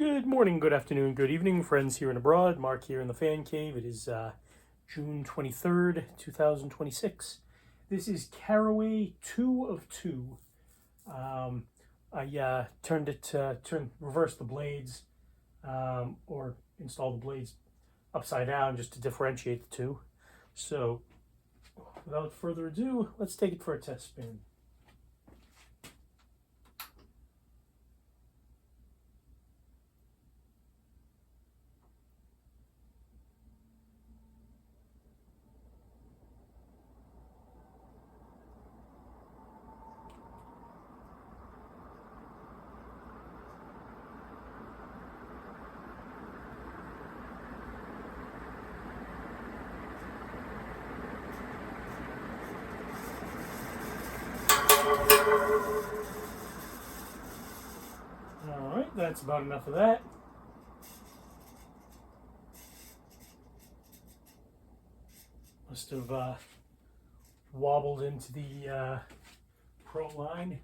Good morning, good afternoon, good evening, friends here and abroad. Mark here in the fan cave. It is June 23rd, 2026. This is Carroway 2 of 2. I reversed the blades, or installed the blades upside down just to differentiate the two. So, without further ado, let's take it for a test spin. Alright, that's about enough of that. Must have wobbled into the pro line.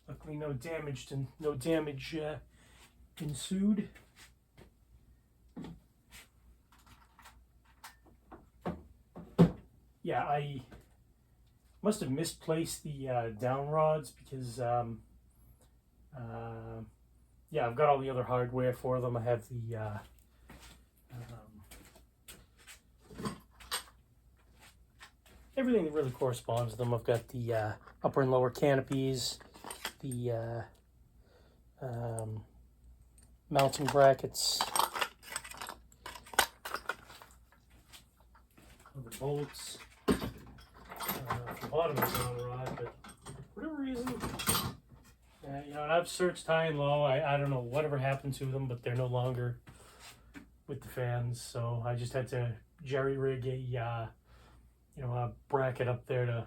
Luckily no damage ensued. Yeah, I must have misplaced the down rods because yeah, I've got all the other hardware for them. I have the everything that really corresponds to them. I've got the upper and lower canopies, the mounting brackets, the bolts, the bottom of the down rod, but for whatever reason, you know, and I've searched high and low. I don't know whatever happened to them, but they're no longer with the fans, so I just had to jerry rig a a bracket up there to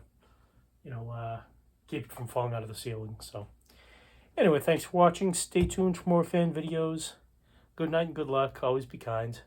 keep it from falling out of the ceiling. So anyway, thanks for watching. Stay tuned for more fan videos. Good night and good luck. Always be kind.